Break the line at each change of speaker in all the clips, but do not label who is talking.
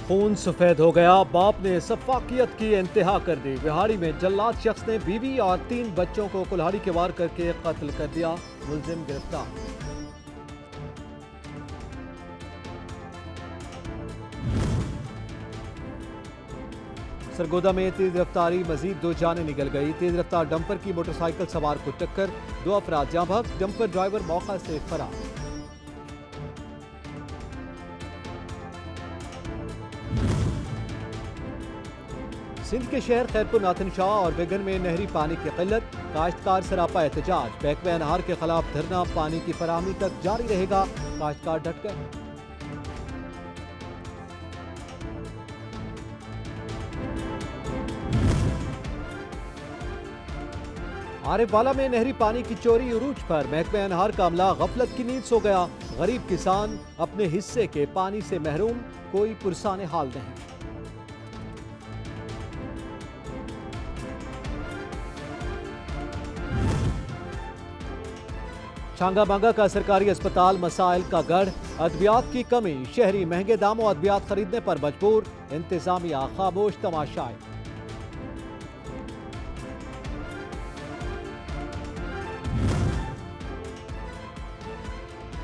خون سفید ہو گیا، باپ نے سفاکیت کی انتہا کر دی۔ بہاڑی میں جلاد شخص نے بیوی اور 3 بچوں کو کلہاڑی کے وار کر کے قتل کر دیا، ملزم گرفتار۔ سرگودا میں تیز رفتاری، مزید 2 جانیں نکل گئی۔ تیز رفتار ڈمپر کی موٹر سائیکل سوار کو ٹکر، 2 افراد جاں بحق، ڈمپر ڈرائیور موقع سے فرار۔ سندھ کے شہر خیرپور ناتھن شاہ اور ویگن میں نہری پانی کی قلت، کاشتکار سراپا احتجاج، محکمہ انہار کے خلاف دھرنا، پانی کی فراہمی تک جاری رہے گا، کاشتکار ڈٹ گئے۔ عارف والا میں نہری پانی کی چوری عروج پر، محکمہ انہار کا عملہ غفلت کی نیند سو گیا، غریب کسان اپنے حصے کے پانی سے محروم، کوئی پرسان حال نہیں۔ چھانگا مانگا کا سرکاری اسپتال مسائل کا گڑھ، ادویات کی کمی، شہری مہنگے داموں ادویات خریدنے پر مجبور، انتظامیہ خاموش تماشائی۔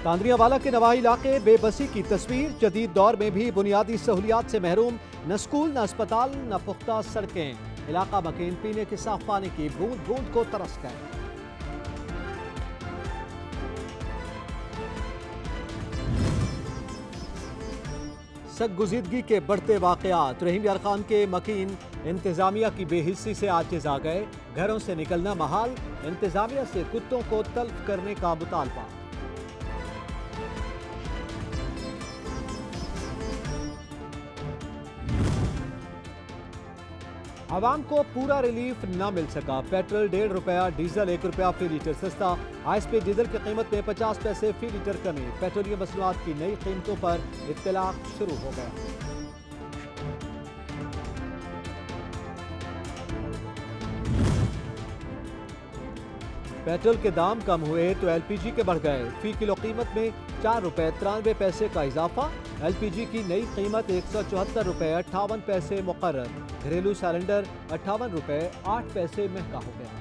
تاندریہ والا کے نواحی علاقے بے بسی کی تصویر، جدید دور میں بھی بنیادی سہولیات سے محروم، نہ اسکول، نہ اسپتال، نہ پختہ سڑکیں، علاقہ مکین پینے کے صاف پانی کی بوند بوند کو ترس گئے۔ سرگزیدگی کے بڑھتے واقعات، رحیم یار خان کے مکین انتظامیہ کی بے حسی سے عاجز آ گئے، گھروں سے نکلنا محال، انتظامیہ سے کتوں کو تلف کرنے کا مطالبہ۔ عوام کو پورا ریلیف نہ مل سکا، پیٹرول 1.5 روپیہ، ڈیزل 1 روپیہ فی لیٹر سستا، آئس پہ ڈیزل کی قیمت میں 50 پیسے فی لیٹر کمی، پیٹرولیم مصنوعات کی نئی قیمتوں پر اطلاق شروع ہو گیا۔ پیٹرول کے دام کم ہوئے تو ایل پی جی کے بڑھ گئے، فی کلو قیمت میں 4 روپے 93 پیسے کا اضافہ، ایل پی جی کی نئی قیمت 174 روپے 58 پیسے مقرر، گھریلو سلنڈر 58 روپے 8 پیسے مہنگا ہو گیا۔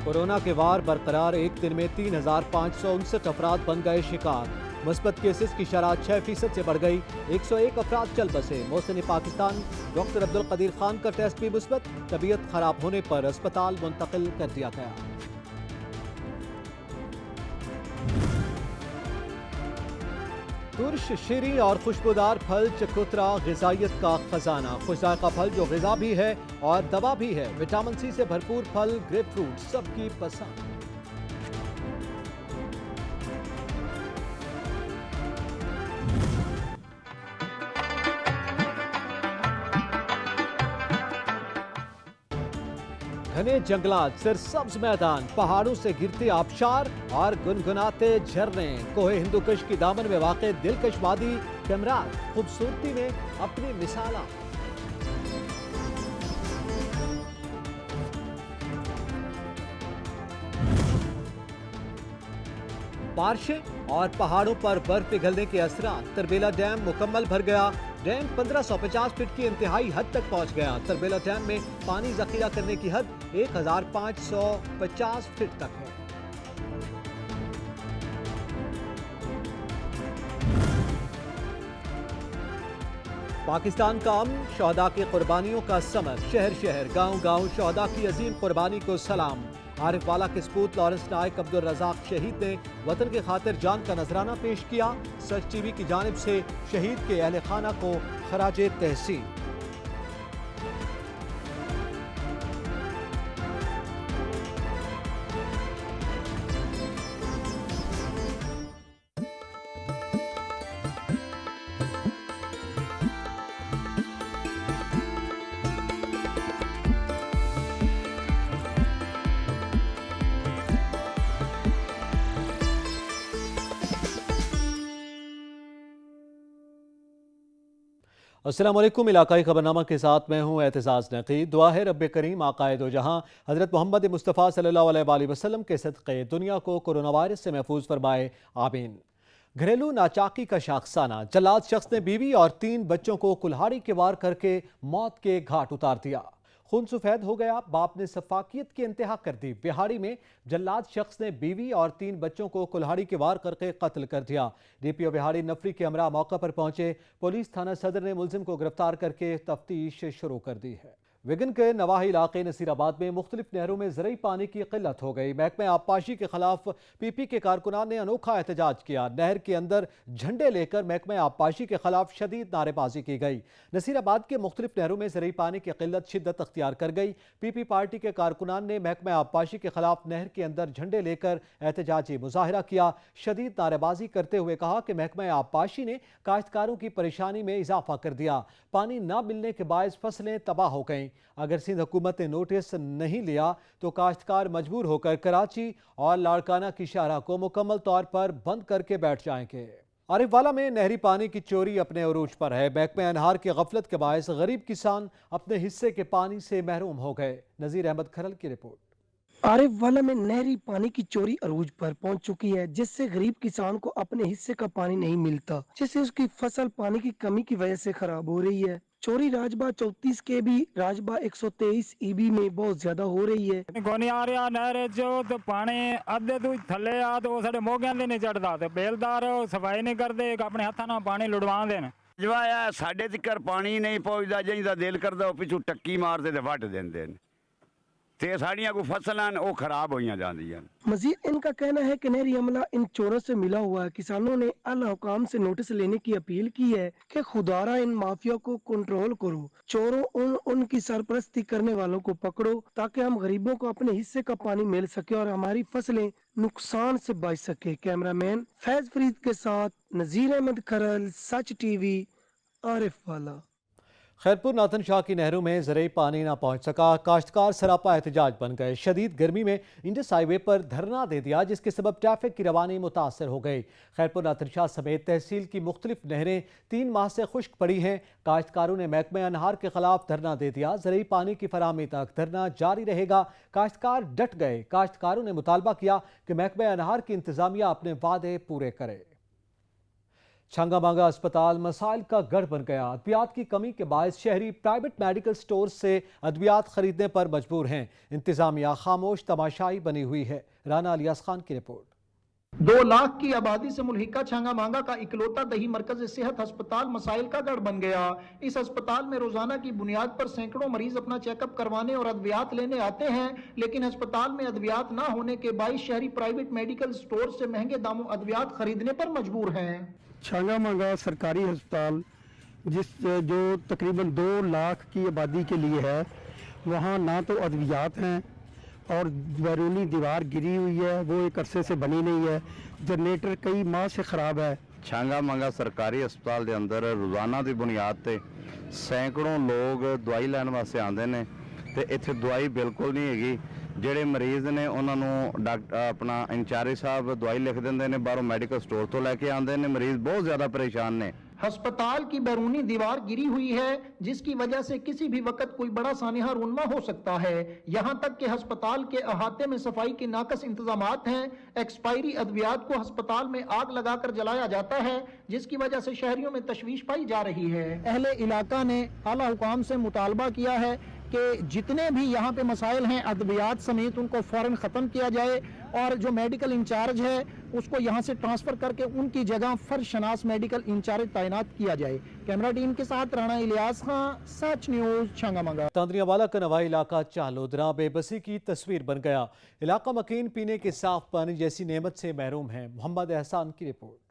کورونا کے وار برقرار، ایک دن میں 3559 افراد بن گئے شکار، مثبت کیسز کی شرح 6% سے بڑھ گئی، 101 افراد چل بسے، محسن پاکستان ڈاکٹر عبدالقدیر خان کا ٹیسٹ بھی مثبت، طبیعت خراب ہونے پر اسپتال منتقل کر دیا گیا۔ ترش، شیریں اور خوشبودار پھل چکوترا غذائیت کا خزانہ، خوش ذائقہ پھل جو غذا بھی ہے اور دوا بھی ہے، وٹامن سی سے بھرپور پھل، گریپ فروٹ سب کی پسند۔ گھنے جنگلات، سرسبز میدان، پہاڑوں سے گرتے آبشار اور گنگناتے جھرنے، کوہ ہندوکش کی دامن میں واقع دلکش وادی کیمرات، خوبصورتی میں اپنی مثالات۔ بارشیں اور پہاڑوں پر برف پگھلنے کے اثرات، تربیلا ڈیم مکمل بھر گیا، ڈیم 1550 فٹ کی انتہائی حد تک پہنچ گیا، تربیلا ڈیم میں پانی ذخیرہ کرنے کی حد 1550 فٹ تک ہے۔ پاکستان کا امن، شہداء کی قربانیوں کا ثمر، شہر شہر، گاؤں گاؤں شہداء کی عظیم قربانی کو سلام۔ عارف والا کے سپوت لارنس نائک عبدالرزاق شہید نے وطن کی خاطر جان کا نذرانہ پیش کیا، سچ ٹی وی کی جانب سے شہید کے اہل خانہ کو خراج تحسین۔ अस्सलाम वालेकुम। इलाकाई खबरनामा के साथ मैं हूँ एतजाज़ नक़ी। दुआ है रब करीम आक़ाए दो जहाँ हज़रत मोहम्मद मुस्तफ़ा सल्लल्लाहु अलैहि वसल्लम के सदक़े दुनिया को कोरोना वायरस से महफूज फरमाए, आमीन। घरेलू नाचाकी का शाखसाना, जल्लाद शख्स ने बीवी और 3 बच्चों को कुल्हाड़ी के वार करके मौत के घाट उतार दिया। खून सफेद हो गया, बाप ने सफाकियत की इंतहा कर दी। बिहाड़ी में जल्लाद शख्स ने बीवी और 3 बच्चों को कुल्हाड़ी के वार करके कत्ल कर दिया। डीपीओ बिहाड़ी नफरी के हमरा मौका पर पहुंचे। पुलिस थाना सदर ने मुलजिम को गिरफ्तार करके तफ्तीश शुरू कर दी है। विगन के नवाही इलाके नसीराबाद में मुख्तलिफ नहरों में ज़रई पानी की किल्लत हो गई। महकमे आबपाशी के खिलाफ पीपी के कारकुनान ने अनोखा एहतजाज किया। नहर के अंदर झंडे लेकर महकमे आबपाशी के खिलाफ शदीद नारेबाजी की गई। नसीराबाद के मुख्तलिफ नहरों में ज़रई पानी की किल्लत शिद्दत अख्तियार कर गई। पीपी पार्टी के कारकुनान ने महकमे आबपाशी के खिलाफ नहर के अंदर झंडे लेकर एहतजाजी मुजाहरा किया। शदीद नारेबाजी करते हुए कहा कि महकमे आबपाशी ने काश्तकारों की परेशानी में इजाफा कर दिया। पानी न मिलने के बायस फसलें तबाह हो गईं। अगर सिंध हुकूमत ने नोटिस नहीं लिया तो काश्तकार मजबूर होकर कराची और लाड़काना की शाहराह को मुकम्मल तौर पर बंद करके बैठ जाएंगे। आरिफवाला में नहरी पानी की चोरी अपने अरूज पर है। महकमे अनहार की गफलत के बायस गरीब किसान अपने हिस्से के पानी से महरूम हो गए। नज़ीर अहमद खरल की रिपोर्ट।
आरिफवाला में नहरी पानी की चोरी अरूज पर पहुंच चुकी है, जिससे गरीब किसान को अपने हिस्से का पानी नहीं मिलता, जिससे उसकी फसल पानी की कमी की वजह से खराब हो रही है। चोरी राजबा 34 के भी राजबा 123 ईबी में बहुत ज्यादा हो रही है।
गोनियारिया नहर जो तो पानी अद्धे दूर थले आ तो साडे मोगियां दे नहीं चढ़दा ते बेलदार सफाई नहीं करदे, अपने हत्थां नाल पानी लुड़वा देन।
जवाया साढ़े तिकर पानी नहीं पहुंचता, जिंदा दिल करदा पिछू टक्की मारते ते वट देंदे ने ते साड़ियां को फसलां वो खराब होइयां जांदियां।
मजीद इनका कहना है कि नहरी अमला इन चोरों से मिला हुआ है। किसानों ने आला हुकाम से नोटिस लेने की अपील की है कि खुदारा इन माफिया को कंट्रोल करो, चोरों उनकी सरपरस्ती करने वालों को पकड़ो, ताकि हम गरीबों को अपने हिस्से का पानी मिल सके और हमारी फसलें नुकसान से बच सके। कैमरामैन फैज फरीद के साथ नजीर अहमद खरल, सच टीवी, आरिफवाला।
खैरपुर नाथन शाह की नहरों में ज़रई पानी ना पहुंच सका। काश्तकार सरापा एहतजाज बन गए। शदीद गर्मी में इंडस हाईवे पर धरना दे दिया, जिसके सबब ट्रैफिक की रवानी मुतासर हो गई। खैरपुर नाथन शाह समेत तहसील की मुख्तलिफ नहरें 3 माह से खुश्क पड़ी हैं। काश्तकारों ने महकमे अनहार के खिलाफ धरना दे दिया। ज़रई पानी की फराहमी तक धरना जारी रहेगा। काश्तकार डट गए। काश्तकारों ने मुतालबा किया कि महकमे अनहार की इंतजामिया अपने वादे पूरे करे। छंगा मांगा अस्पताल मसाइल का गढ़ बन गया। अद्वियात की कमी के बायस शहरी प्राइवेट मेडिकल स्टोर से अद्वियात खरीदने पर मजबूर हैं। इंतजामिया खामोश तमाशाई बनी हुई है। राना अलियास खान की रिपोर्ट।
2 लाख की आबादी से मुल्हिका छांगा मांगा का इकलौता दही मरकज सेहत अस्पताल मसाइल का गढ़ बन गया। इस अस्पताल में रोजाना की बुनियाद पर सैकड़ों मरीज अपना चेकअप करवाने और अद्वियात लेने आते हैं, लेकिन अस्पताल में अद्वियात ना होने के बायस शहरी प्राइवेट मेडिकल स्टोर से महंगे दामों अद्वियात खरीदने पर मजबूर हैं।
छांगा मांगा सरकारी अस्पताल जो तकरीबन 2 लाख की आबादी के लिए है, वहाँ ना तो अद्वियात हैं और बैरूनी दीवार गिरी हुई है, वो एक अरसे से बनी नहीं है। जनरेटर कई माह से ख़राब है।
छांगा मांगा सरकारी अस्पताल के अंदर रोजाना की बुनियाद ते सैकड़ों लोग दवाई लैन वास्ते आते हैं ते इत्थे दवाई बिल्कुल नहीं हैगी। ਜਿਹੜੇ ਮਰੀਜ਼ ਨੇ ਉਹਨਾਂ ਨੂੰ ਡਾਕਟਰ ਆਪਣਾ ਇੰਚਾਰਜ ਸਾਹਿਬ ਦਵਾਈ ਲਿਖ ਦਿੰਦੇ ਨੇ, ਬਾਹਰੋਂ ਮੈਡੀਕਲ ਸਟੋਰ ਤੋਂ ਲੈ ਕੇ ਆਉਂਦੇ ਨੇ। ਮਰੀਜ਼ बहुत ज़्यादा परेशान ने।
अस्पताल की बैरूनी दीवार गिरी हुई है, जिसकी वजह से किसी भी वक्त कोई बड़ा सानिहा रुनमा हो सकता है। यहाँ तक कि अस्पताल के अहाते में सफाई के नाकस इंतजामात हैं। एक्सपायरी अद्वियात को अस्पताल में आग लगाकर जलाया जाता है, जिसकी वजह से शहरियों में तशवीश पाई जा रही है। अहले इलाका ने आला हुकाम से मुतालबा किया है कि जितने भी यहाँ पे मसाइल हैं अद्वियात समेत उनको फौरन ख़त्म किया जाए और जो मेडिकल इंचार्ज है उसको यहाँ से ट्रांसफ़र करके उनकी जगह फर्शनास मेडिकल इंचार्ज तैनात किया जाए। कैमरा टीम के साथ राना इलियास खान, सच न्यूज़, छंगा मांगा।
तांदरियावाला का नवाई इलाका चालोदरा बेबसी की तस्वीर बन गया। इलाका मकीन पीने के साफ पानी जैसी नेमत से महरूम है। मोहम्मद एहसान की रिपोर्ट।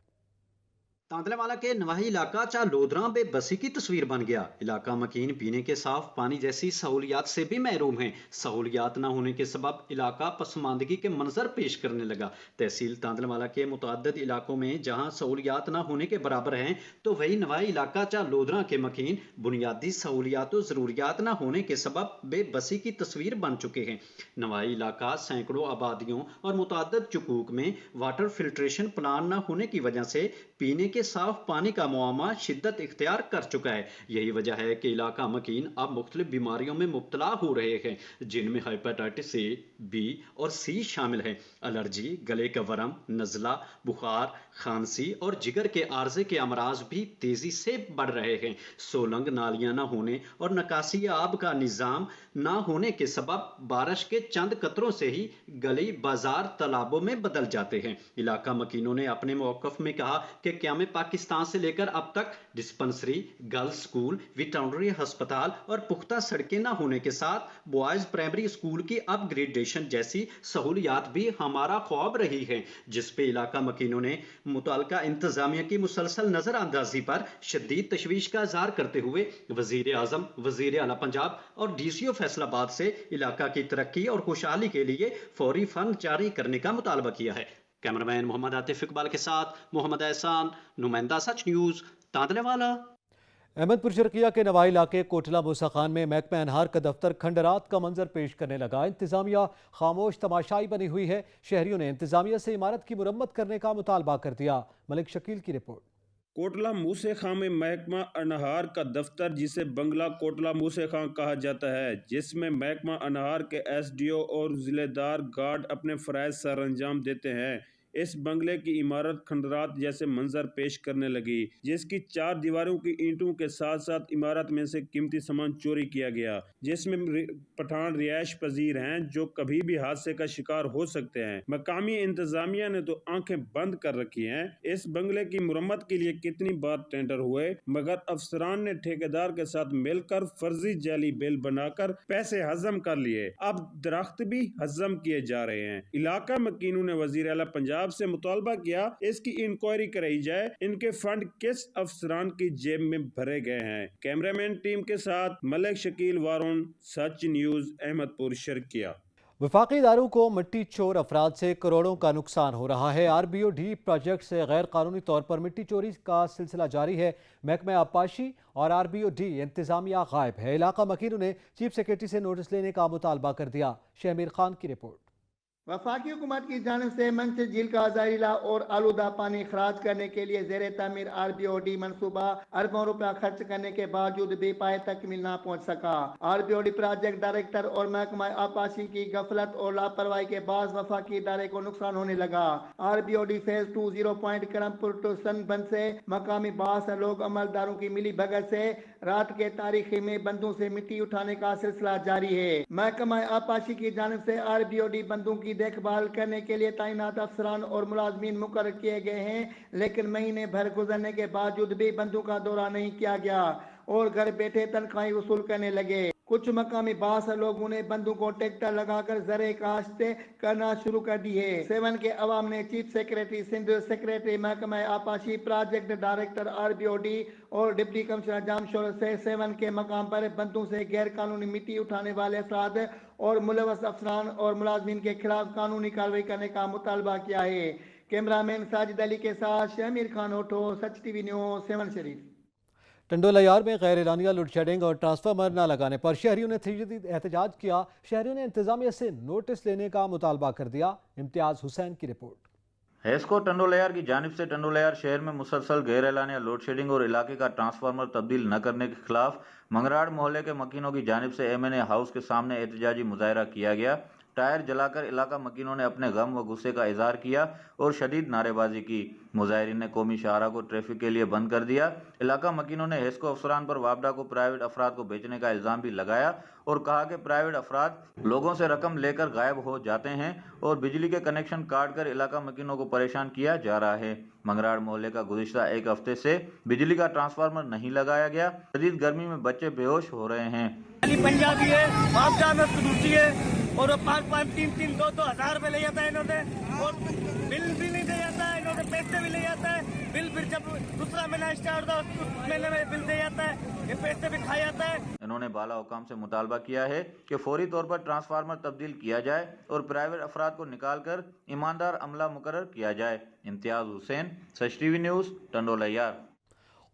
तांदलेवाला के नवाही इलाका चालोदरा बेबसी की तस्वीर बन गया। इलाका मकीन पीने के साफ पानी जैसी सहूलियात से भी महरूम है। सहूलियात न होने के सबब इलाका पसमानदगी के मंजर पेश करने लगा। तहसील तांदलेवाला के मुतअद्दिद इलाकों में जहां सहूलियात न होने के बराबर हैं, तो वही नवाही इलाका चालोदरा के मकीन बुनियादी सहूलियात और ज़रूरियात न होने के सबब बेबसी की तस्वीर बन चुके हैं। नवाही इलाका सैकड़ों आबादियों और मुतअद्दिद चुकूक में वाटर फिल्ट्रेशन प्लान न होने की वजह से पीने के साफ पानी का मुआमा शिद्दत इख्तियार कर चुका है। यही वजह है कि इलाका मकीन अब मुख्तलिफ बीमारियों में मुब्तला हो रहे हैं, जिनमें हेपेटाइटिस ए, बी और सी शामिल है। एलर्जी, गले का वरम, नज़ला, बुखार, खांसी और जिगर के आर्जे के अमराज भी तेजी से बढ़ रहे हैं। सोलंग, नालियां न होने और निकासी आब का निज़ाम न होने के सबब बारिश के चंद कतरों से ही गली, बाजार, तालाबों में बदल जाते हैं। इलाका मकीनों ने अपने मौक़िफ़ में कहा कि क़याम पाकिस्तान से लेकर अब तक डिस्पेंसरी, गर्ल्स स्कूल, वेटरनरी अस्पताल और पुख्ता सड़कें न होने के साथ बॉयज़ प्राइमरी स्कूल की अपग्रेडेशन जैसी सहूलियात भी हमारा ख्वाब रही है, जिस पे इलाका मकीनों ने मुतल्लिका इंतजामिया की मुसलसल नज़रअंदाजी पर शदीद तशवीश का इज़हार करते हुए वज़ीर आज़म, वज़ीर आला पंजाब और DCO फैसलाबाद से इलाका की तरक्की और खुशहाली के लिए फौरी फंड जारी करने का मुतालबा किया है। कैमरामैन मोहम्मद आतिफ इकबाल के साथ मोहम्मद एहसान, नुमाइंदा सच न्यूज़, तांतलेवाला।
अहमदपुर शर्किया के नवाई इलाके कोटला मूसा खान में महकमा अनहार का दफ्तर खंडरात का मंजर पेश करने लगा। इंतजामिया खामोश तमाशाई बनी हुई है। शहरियों ने इंतजामिया से इमारत की मुरम्मत करने का मुतालबा कर दिया। मलिक शकील की रिपोर्ट।
कोटला मूसे खां में महकमा अनहार का दफ्तर, जिसे बंगला कोटला मूसे खां कहा जाता है, जिसमें महकमा अनहार के SDO और जिलेदार गार्ड अपने फराइज सर अंजाम देते हैं। इस बंगले की इमारत खंडरात जैसे मंजर पेश करने लगी, जिसकी 4 दीवारों की ईंटों के साथ साथ इमारत में से कीमती सामान चोरी किया गया, जिसमें पठान रिहायश पजीर हैं जो कभी भी हादसे का शिकार हो सकते हैं। मकामी इंतजामिया ने तो आंखें बंद कर रखी हैं। इस बंगले की मुरम्मत के लिए कितनी बार टेंडर हुए, मगर अफसरान ने ठेकेदार के साथ मिलकर फर्जी जाली बिल बनाकर पैसे हजम कर लिए। अब दरख्त भी हजम किए जा रहे हैं। इलाका मकीनों ने वजीर आला पंजाब से मुतालबा किया इसकी इंक्वायरी कराई जाए, इनके फंड किस अफसरान की जेब में भरे गए हैं। कैमरामैन टीम के साथ मलिक शकील, वारुण, सच न्यूज़, अहमदपुर शर्किया।
वफाकी इदारों को मिट्टी चोर अफराद से करोड़ों का नुकसान हो रहा है। RBOD प्रोजेक्ट से गैर कानूनी तौर पर मिट्टी चोरी का सिलसिला जारी है। महकमा आबपाशी और RBOD इंतजामिया गायब है। इलाका मकीनों ने चीफ सेक्रेटरी से नोटिस लेने का मुतालबा कर दिया। शहमीर खान की रिपोर्ट।
वफाकी हुकूमत की जानिब से मंच झील का ज़हरीला और आलूदा पानी खराज करने के लिए ज़ेर तामीर RBOD मनसूबा अरबों रुपया खर्च करने के बावजूद भी पाए तकमील न पहुँच सका। RBOD प्रोजेक्ट डायरेक्टर और महकमा आबपाशी की गफलत और लापरवाही के बाद वफाकी इदारे को नुकसान होने लगा। RBOD phase 2 0 point Karampur to सनबंद से मकामी 52 लोग अमलदारों की मिली भगत से रात के तारीखी में बंदों से मिट्टी उठाने का सिलसिला जारी है। महकमा आबपाशी की जानिब से RBOD बंदों की देखभाल करने के लिए तैनात अफसरान और मुलाजमीन मुकर्रर किए गए हैं, लेकिन महीने भर गुजरने के बावजूद भी बंदों का दौरा नहीं किया गया और घर बैठे तनख्वाही वसूल करने लगे। कुछ मकामी 52 लोगों ने बंदों को ट्रैक्टर लगाकर जरे काश्त करना शुरू कर दी है। 7 के अवाम ने चीफ सेक्रेटरी सिंध, सेक्रेटरी महकमा आबपाशी, प्रोजेक्ट डायरेक्टर RBOD और डिप्टी कमिश्नर जामशोर से 7 के मकाम पर बंदों से गैर कानूनी मिट्टी उठाने वाले अफराद और मुलव्वस अफसरान और मुलाजमीन के खिलाफ कानूनी कार्रवाई करने का मुतालबा किया है। कैमरामैन साजिद अली के साथ शमीर खान ओठो, सच TV न्यूज़, 7 शरीफ।
टंडोला यार में गैर एलानिया लोड शेडिंग और ट्रांसफार्मर न लगाने पर शहरियों ने तेजी एहतजाज किया। शहरियों ने इंतजामिया से नोटिस लेने का मुतालबा कर दिया। इम्तियाज हुसैन की रिपोर्ट।
हेस्को टंडोलायार की जानिब से टंडोलायार शहर में मुसलसल गैर एलानिया लोड शेडिंग और इलाके का ट्रांसफार्मर तब्दील न करने के खिलाफ मंगराड़ मोहल्ले के मकीनों की जानिब से MNA हाउस के सामने एहतजाजी मुजाहरा किया गया। टायर जलाकर इलाका मकीनों ने अपने गम व गुस्से का इजहार किया और शदीद नारेबाजी की। मुजाहिरीन ने कौमी शाहरा को ट्रैफिक के लिए बंद कर दिया। इलाका मकीनों ने हेस्को अफसरान पर वापडा को प्राइवेट अफराद को बेचने का इल्ज़ाम भी लगाया और कहा कि प्राइवेट अफराद लोगों से रकम लेकर गायब हो जाते हैं और बिजली के कनेक्शन काट कर इलाका मकीनों को परेशान किया जा रहा है। मंगराड़ मोहल्ले का गुज़िश्ता 1 हफ्ते से बिजली का ट्रांसफार्मर नहीं लगाया गया। शदीद गर्मी में बच्चे बेहोश हो रहे हैं।
पंजाबी है, वापडा में खुदूसी है और 5-5, 3-3, 2-2 हज़ार रुपये ले जाता है इन्होंने और बिल भी नहीं दे जाता है, इन्होंने पैसे भी ले जाता है। बिल फिर जब दूसरा महीना स्टार्ट होता है उस महीने में बिल दे जाता है, ये पैसे भी खा जाता है।
इन्होंने बाला हुकाम से मुतालबा किया है कि फौरी तौर पर ट्रांसफार्मर तब्दील किया जाए और प्राइवेट अफराद को निकाल कर ईमानदार अमला मुकर्रर किया जाए। इम्तियाज हुसैन, सच TV न्यूज़, टंडोला यार।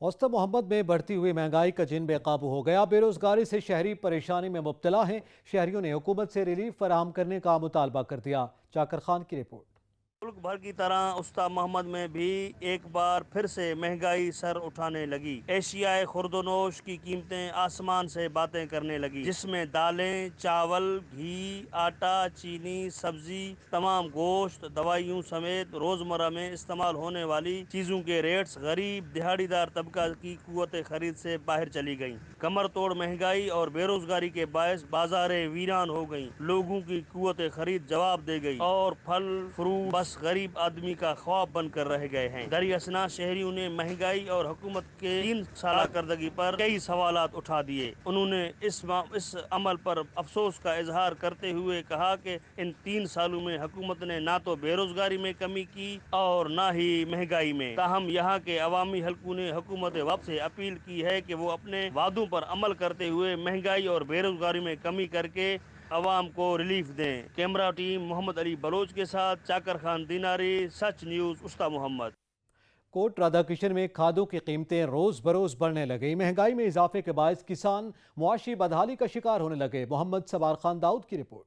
औसत मोहम्मद में बढ़ती हुई महंगाई का जिन बेकाबू हो गया। बेरोजगारी से शहरी परेशानी में मुब्तला हैं। शहरियों ने हुकूमत से रिलीफ फराहम करने का मुतालबा कर दिया। चाकर खान की रिपोर्ट।
मुल्क भर की तरह उस्ताद मोहम्मद में भी एक बार फिर से महंगाई सर उठाने लगी। एशियाई खुर्दोनोश की कीमतें आसमान से बातें करने लगी, जिसमें दालें, चावल, घी, आटा, चीनी, सब्जी, तमाम गोश्त, दवाइयों समेत रोजमर्रा में इस्तेमाल होने वाली चीजों के रेट्स गरीब दिहाड़ीदार तबका की कुव्वत खरीद से बाहर चली गईं। कमर तोड़ महंगाई और बेरोजगारी के बायस बाजारें वीरान हो गईं। लोगों की कुव्वत खरीद जवाब दे गई और फल फ्रूट बस गरीब आदमी का ख्वाब बनकर रह गए हैं। दरियासना शहरियों ने महंगाई और हुकूमत के 3 साल करदगी पर कई सवालात उठा दिए। उन्होंने इस अमल पर अफसोस का इजहार करते हुए कहा कि इन 3 सालों में हुकूमत ने ना तो बेरोजगारी में कमी की और ना ही महंगाई में। ताहम यहाँ के अवामी हलकों ने हुकूमत वक्त से अपील की है कि वो अपने वादों पर अमल करते हुए महंगाई और बेरोजगारी में कमी करके अवाम को रिलीफ दें। कैमरा टीम मोहम्मद अली बलोच के साथ चाकर खान दिनारी, सच न्यूज़, उस्ताद मोहम्मद।
कोट राधाकृष्ण में खादों की कीमतें रोज बरोज बढ़ने लगी। महंगाई में इजाफे के बायस किसान मुआशी बदहाली का शिकार होने लगे। मोहम्मद सवार खान दाऊद की रिपोर्ट।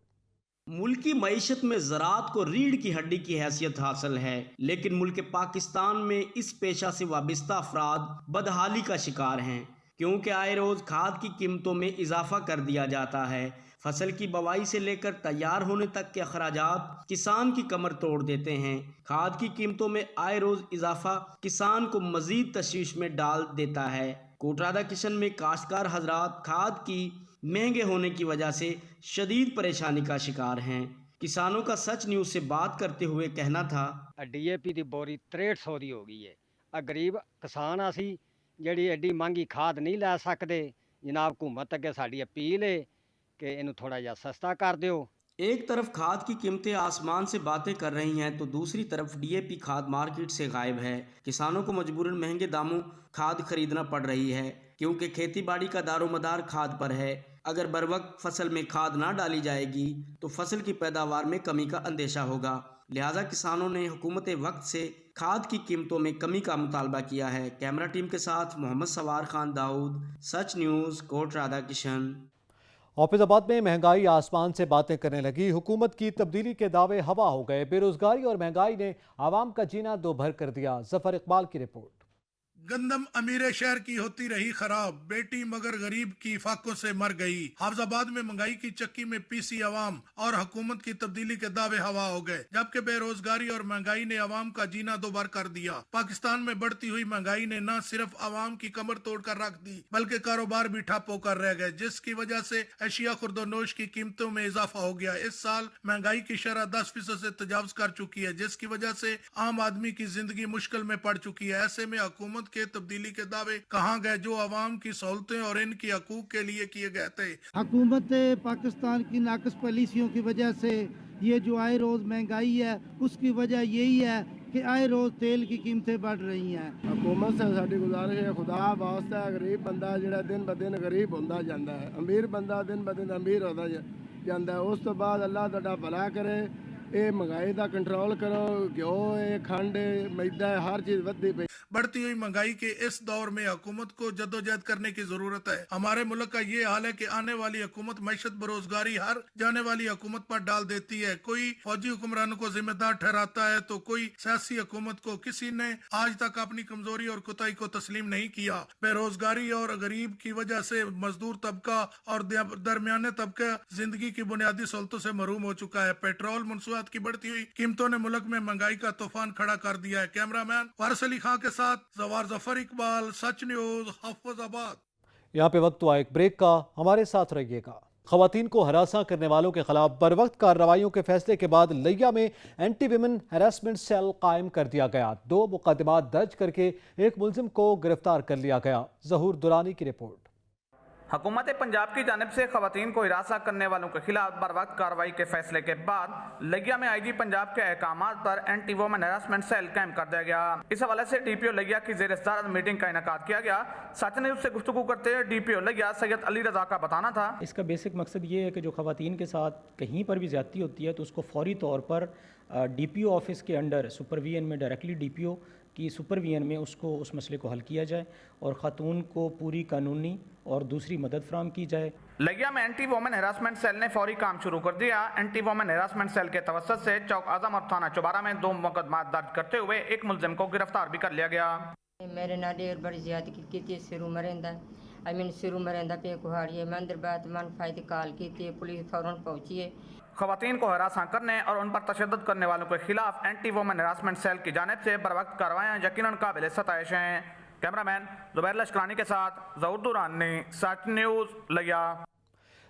मुल्क की मईशत में ज़राअत को रीढ़ की हड्डी की हैसियत हासिल है, लेकिन मुल्क पाकिस्तान में इस पेशा से वाबस्ता अफराद बदहाली का शिकार हैं, क्योंकि आए रोज़ खाद की कीमतों में इजाफा कर दिया जाता है। फसल की बवाई से लेकर तैयार होने तक के अखराजात किसान की कमर तोड़ देते हैं। खाद की कीमतों में आए रोज़ इजाफा किसान को मज़ीद तशवीश में डाल देता है। कोट राधाकृष्ण में काश्तकार हजरात खाद की महंगे होने की वजह से शदीद परेशानी का शिकार हैं। किसानों का सच न्यूज़ से बात करते हुए कहना था,
DAP की बोरी 6300 ਦੀ हो गई है। गरीब किसान असी ਜਿਹੜੀ ਐਡੀ महंगी खाद नहीं लै सकते। जनाब हुकूमत अगे साडी अपील है कि इनू थोड़ा जिहा सस्ता कर दिओ।
एक तरफ खाद की कीमतें आसमान से बातें कर रही हैं तो दूसरी तरफ DAP खाद मार्केट से गायब है। किसानों को मजबूरन महंगे दामों खाद खरीदना पड़ रही है, क्योंकि खेती बाड़ी का दारोमदार खाद पर है। अगर बर वक्त फसल में खाद ना डाली जाएगी तो फसल की पैदावार में कमी का अंदेशा होगा। लिहाजा किसानों ने हुकूमत वक्त से खाद की कीमतों में कमी का मुतालबा किया है। कैमरा टीम के साथ मोहम्मद सवार खान दाऊद, सच न्यूज़, कोट राधाकृष्ण।
हाफिजाबाद में महंगाई आसमान से बातें करने लगी। हुकूमत की तब्दीली के दावे हवा हो गए। बेरोजगारी और महंगाई ने आवाम का जीना दो भर कर दिया। जफर इकबाल की रिपोर्ट।
गंदम अमीर शहर की होती रही खराब, बेटी मगर गरीब की फाकों से मर गई। हाफिजाबाद में महंगाई की चक्की में पीसी अवाम और हुकूमत की तब्दीली के दावे हवा हो गए, जबकि बेरोजगारी और महंगाई ने अवाम का जीना दो भर कर दिया। पाकिस्तान में बढ़ती हुई महंगाई ने न सिर्फ अवाम की कमर तोड़ कर रख दी, बल्कि कारोबार भी ठप होकर रह गए, जिसकी वजह से एशिया खुर्दोनोश की कीमतों में इजाफा हो गया। इस साल महंगाई की शरह 10% से तजावज कर चुकी है, जिसकी वजह से आम आदमी की जिंदगी मुश्किल में पड़ चुकी है। ऐसे में हुकूमत के तब्दीली के दावे कहाँ गए जो अवाम की सहूलतें और इनकी हकूक के लिए किए गए थे।
हुकूमत पाकिस्तान की नाकस पॉलिसियों की वजह से ये जो आए रोज महंगाई है, उसकी वजह यही है कि आए रोज तेल की कीमतें बढ़ रही हैं।
हुकूमत से साडी गुजारिश है, खुदा वास्ता गरीब बंदा जिहड़ा दिन ब दिन गरीब होंदा जांदा है, अमीर बंदा दिन ब दिन अमीर होंदा जांदा है। उस तो बाद अल्लाह तुहाडा भला करे, ये महंगाई का कंट्रोल करो। घ्यो खंड मैदा हर चीज वधी पई।
बढ़ती हुई महंगाई के इस दौर में हुकूमत को जद्दोजहद करने की जरूरत है। हमारे मुल्क का ये हाल है कि आने वाली हुकूमत मैशत बेरोजगारी हर जाने वाली हुकूमत पर डाल देती है। कोई फौजी हुक्मरानों को जिम्मेदार ठहराता है तो कोई सियासी हुकूमत को। किसी ने आज तक अपनी कमजोरी और कोताही को तस्लीम नहीं किया। बेरोजगारी और गरीब की वजह से मजदूर तबका और दरमियाने तबका जिंदगी की बुनियादी सहूलतों से महरूम हो चुका है। पेट्रोल मनसूबात की बढ़ती हुई कीमतों ने मुल्क में महंगाई का तूफान खड़ा कर दिया है। कैमरामैन वारिस अली खां के साथ जफर इकबाल, सच न्यूज़, हाफिजाबाद।
यहाँ पे वक्त हुआ एक ब्रेक का, हमारे साथ रहिएगा। खवातीन को हरासा करने वालों के खिलाफ बरवक्त कार्रवाइयों के फैसले के बाद लिया में एंटी विमेन हैरेसमेंट सेल कायम कर दिया गया। 2 मुकदमात दर्ज करके एक मुलजिम को गिरफ्तार कर लिया गया। जहूर दुरानी की रिपोर्ट।
हुकूमत पंजाब की जानिब से खवातीन को हिरासा करने वालों के खिलाफ बर वक्त कार्रवाई के फैसले के बाद लिया में IG पंजाब के अहकामात पर एंटी वुमेन हैरेसमेंट सेल कायम कर दिया गया। इस हवाले से DPO लिया की ज़ेर सदारत मीटिंग का इनेकाद किया गया। सच न्यूज़ से गुफ्तगू करते हुए DPO लिया सैयद अली रजा का बताना था,
इसका बेसिक मकसद ये है कि जो खवातीन के साथ कहीं पर भी ज्यादती होती है तो उसको फौरी तौर पर DPO ऑफिस के अंडर सुपरविजन में डायरेक्टली DPO की सुपरविजन में उसको उस मसले को हल किया जाए और ख़ातून को पूरी कानूनी और दूसरी मदद फराहम की जाए।
लगिया में एंटी वोमेन हैरासमेंट सेल ने फौरी काम शुरू कर दिया। एंटी वोमेन हैरासमेंट सेल के तवस्सुत से चौक आजम और थाना चौबारा में 2 मुकदमा दर्ज करते हुए एक मुलजिम को गिरफ्तार भी कर लिया गया।
मेरे नाल ढेर बड़ी ज्यादती की सिरू मरेंदा आई मीन सिरू मरेंदा पे कुहाड़िए मैं अंदर बात मन फायदे कॉल की पुलिस फौरन पहुंची है।
खवातीन को हरासा करने और उन पर तशद्दुद करने वालों के खिलाफ एंटी वोमेन हैरासमेंट सेल की जानिब से बर वक्त कार्रवाइयाँ यकीनन काबिल सताइश हैं। कैमरामैन जुबैर लश्करानी के साथ ज़हूर दुरानी, सच न्यूज़, लिया।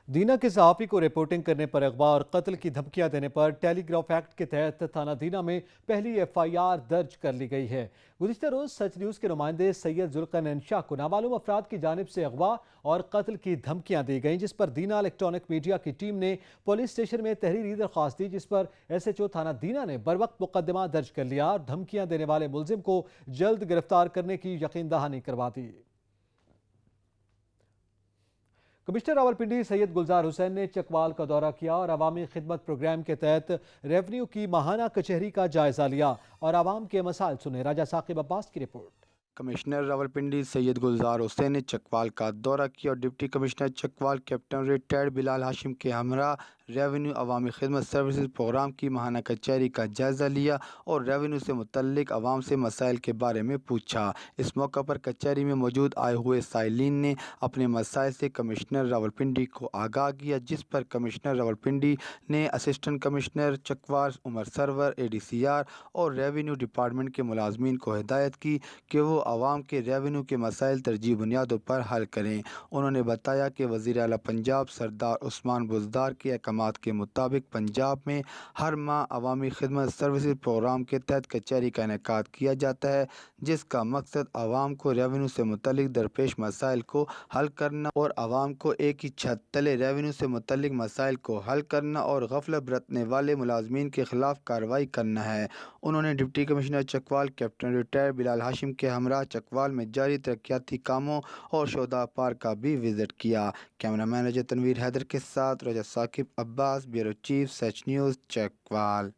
दीना के सहाफ़ी को रिपोर्टिंग करने पर अगवा और कत्ल की धमकियां देने पर टेलीग्राफ एक्ट के तहत थाना दीना में पहली FIR दर्ज कर ली गई है। गुज़िश्ता रोज़ सच न्यूज़ के नुमाइंदे सैयद जुल्करनैन शाह को नामालूम अफराद की जानिब से अगवा और कत्ल की धमकियां दी गईं, जिस पर दीना इलेक्ट्रॉनिक मीडिया की टीम ने पुलिस स्टेशन में तहरीरी दरख्वास्त दी, जिस पर SHO थाना दीना ने बर वक्त मुकदमा दर्ज कर लिया और धमकियां देने वाले मुलजिम को जल्द गिरफ्तार करने की यकीन दहानी करवा दी। कमिश्नर रावलपिंडी सैयद गुलजार हुसैन ने चकवाल का दौरा किया और अवामी खिदमत प्रोग्राम के तहत रेवन्यू की माहाना कचहरी का जायजा लिया और आवाम के मसाइल सुने। राजा साकिब अब्बास की रिपोर्ट।
कमिश्नर रावलपिंडी सैयद गुलजार हुसैन ने चकवाल का दौरा किया और deputy commissioner Chakwal captain retired Bilal Hashim के हमरा रेवेन्यू अवामी खिदमत सर्विसेज प्रोग्राम की माहाना कचहरी का जायज़ा लिया और रेवेन्यू से मुतल्लिक अवाम से मसाइल के बारे में पूछा। इस मौका पर कचहरी में मौजूद आए हुए साइलिन ने अपने मसाइल से कमिश्नर रावलपिंडी को आगाह किया, जिस पर कमिश्नर रावलपिंडी ने assistant commissioner Chakwal Umar Sarwar ADCR और रेवेन्यू डिपार्टमेंट के मुलाजमीन को हिदायत की कि वो आवाम के रेवेन्यू के मसाइल तरजीह बुनियादों पर हल करें। उन्होंने बताया कि वज़ीर आला पंजाब सरदार उस्मान बुज़दार के अहकामात के मुताबिक पंजाब में हर माह अवामी खिदमत सर्विसेज प्रोग्राम के तहत कचहरी का इनेकाद किया जाता है, जिसका मकसद आवाम को रेवेन्यू से मुतल्लिक दरपेश मसाइल को हल करना और आवाम को एक ही छत तले रेवेन्यू से मुतल्लिक मसाइल को हल करना और गफलत बरतने वाले मुलाजमीन के खिलाफ कार्रवाई करना है। उन्होंने deputy commissioner Chakwal captain retired Bilal Hashim के हमरा चकवाल में जारी तरक्याती कामों और शोधा पार्क का भी विजिट किया। कैमरा मैनेजर तनवीर हैदर के साथ राजा साकिब अब्बास, ब्यूरो चीफ सच न्यूज़, चकवाल।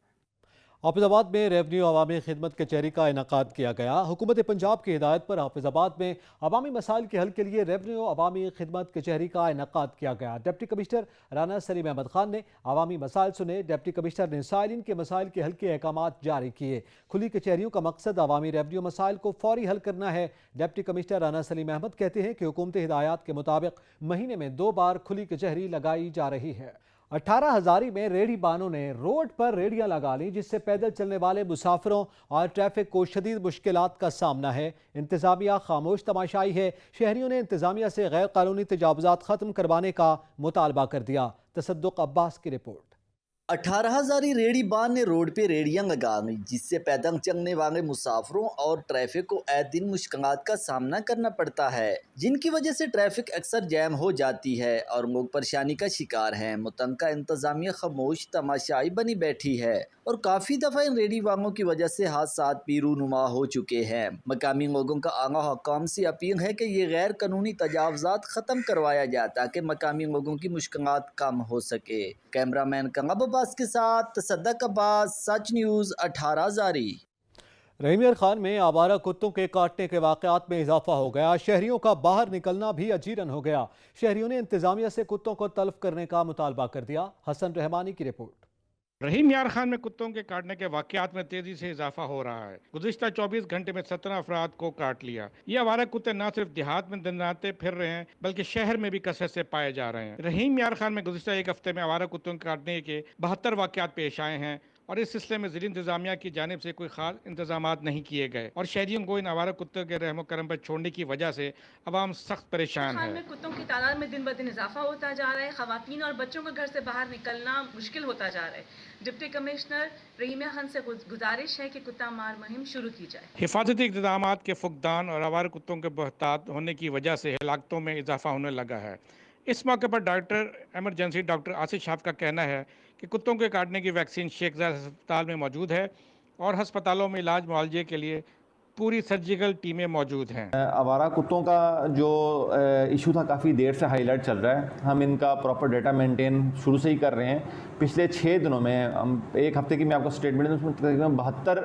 हाफिजाबाद में रेवन्यू अवामी खिदमत कचहरी का इनकाद किया गया। हुकूमत पंजाब की हिदायत पर हाफिजाबाद में अवामी मसाइल के हल के लिए रेवन्यू अवामी खिदमत कचहरी का इनकाद किया गया। डिप्टी कमिश्नर राना सलीम अहमद खान ने अवामी मसाइल सुने। डिप्टी कमिश्नर ने साइलिन के मसाइल के हल के अहकामात जारी किए। खुली कचहरियों का मकसद अवामी रेवन्यू मसाइल को फौरी हल करना है। डिप्टी कमिश्नर राना सलीम अहमद कहते हैं कि हुकूमती हिदायत के मुताबिक महीने में 2 बार खुली कचहरी लगाई जा रही है। 18 हज़ारी में रेहड़ी बानों ने रोड पर रेहड़ियां लगा ली, जिससे पैदल चलने वाले मुसाफिरों और ट्रैफिक को शदीद मुश्किलात का सामना है। इंतजामिया खामोश तमाशाई है। शहरियों ने इंतजामिया से गैर कानूनी तजावुजात खत्म करवाने का मुतालबा कर दिया। तसद्दुक अब्बास की रिपोर्ट।
18 हज़ारी रेहड़ी बान ने रोड पे रेहड़ियां लगा दी, जिससे पैदल चलने वाले मुसाफिरों और ट्रैफिक को आए दिन मुश्किलात का सामना करना पड़ता है, जिनकी वजह से ट्रैफिक अक्सर जैम हो जाती है और लोग परेशानी का शिकार हैं। मुतलका इंतजामिया खामोश तमाशाई बनी बैठी है और काफ़ी दफ़ा इन रेहड़ी वालों की वजह से हादसात भी रूनुमा हो चुके हैं। मकामी लोगों का आला हुकाम से अपील है कि ये गैर कानूनी तजावुजात ख़त्म करवाया जाए ताकि मकामी लोगों की मुश्किलात कम हो सके। कैमरामैन कंगब अब्बास के साथ तसद्दुक अब्बास, सच न्यूज़, 18 हज़ारी।
रहीम यार खान में आवारा कुत्तों के काटने के वाक़यात में इजाफा हो गया। शहरियों का बाहर निकलना भी अजीरन हो गया। शहरियों ने इंतजामिया से कुत्तों को तल्फ करने का मुतालबा कर दिया। हसन रहमानी की रिपोर्ट।
रहीम यार खान में कुत्तों के काटने के वाक़यात में तेजी से इजाफा हो रहा है। गुज़िश्ता 24 घंटे में 17 अफराद को काट लिया। ये आवारा कुत्ते न सिर्फ देहात में दिन रात फिर रहे हैं, बल्कि शहर में भी कसरत से पाए जा रहे हैं। रहीम यार खान में गुज़िश्ता एक हफ्ते में आवारा कुत्तों के काटने के 72 वाक़यात पेश आए हैं और इस सिलसिले में ज़िला इंतजामिया की जानिब से कोई खास इंतजामात नहीं किए गए और शहरियों को इन आवारा कुत्तों के रहमो करम पर छोड़ने की वजह से अवाम सख्त परेशान है।
कुत्तों की तादाद में दिन ब दिन इजाफा होता जा रहा है। खवातीन और बच्चों का घर से बाहर निकलना मुश्किल होता जा रहा है। डिप्टी कमिश्नर रहीम खान से गुजारिश है कि कुत्ता मार मुहिम शुरू की जाए।
हिफाजती इक़दामात के फुकदान और आवारा कुत्तों के बहतात होने की वजह से हलाकतों में इजाफा होने लगा है। इस मौके पर director emergency doctor Asif Shah का कहना है कि कुत्तों के काटने की वैक्सीन शेख ज़ायद अस्पताल में मौजूद है और हस्पतालों में इलाज मुआवजे के लिए पूरी सर्जिकल टीमें मौजूद हैं।
आवारा कुत्तों का जो इशू था काफ़ी देर से हाईलाइट चल रहा है। हम इनका प्रॉपर डेटा मेंटेन शुरू से ही कर रहे हैं। पिछले 6 दिनों में हम एक हफ्ते की मैं आपको स्टेटमेंट दूँ, उसमें तकरीबन 72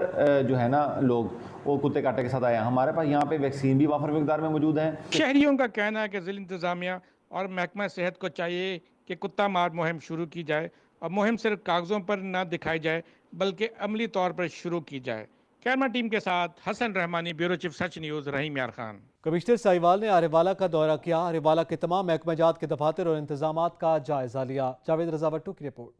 जो है ना लोग वो कुत्ते काटे के साथ आए हैं। हमारे पास यहाँ पे वैक्सीन भी वाफर मिकदार में मौजूद है।
शहरियों का कहना है कि ज़िला इंतज़ामिया और महकमा सेहत को चाहिए कि कुत्ता मार मुहिम शुरू की जाए और मुहिम सिर्फ कागज़ों पर न दिखाई जाए बल्कि अमली तौर पर शुरू की जाए। कैमरा टीम के साथ हसन रहमानी, ब्यूरो चीफ सच न्यूज़, रहीम यार खान।
कमिश्नर साहिवाल ने आरेवाला का दौरा किया। आरेवाला के तमाम महकमाजात के दफातर और इंतजामात का जायजा लिया। जावेद रजा भट्टू की रिपोर्ट।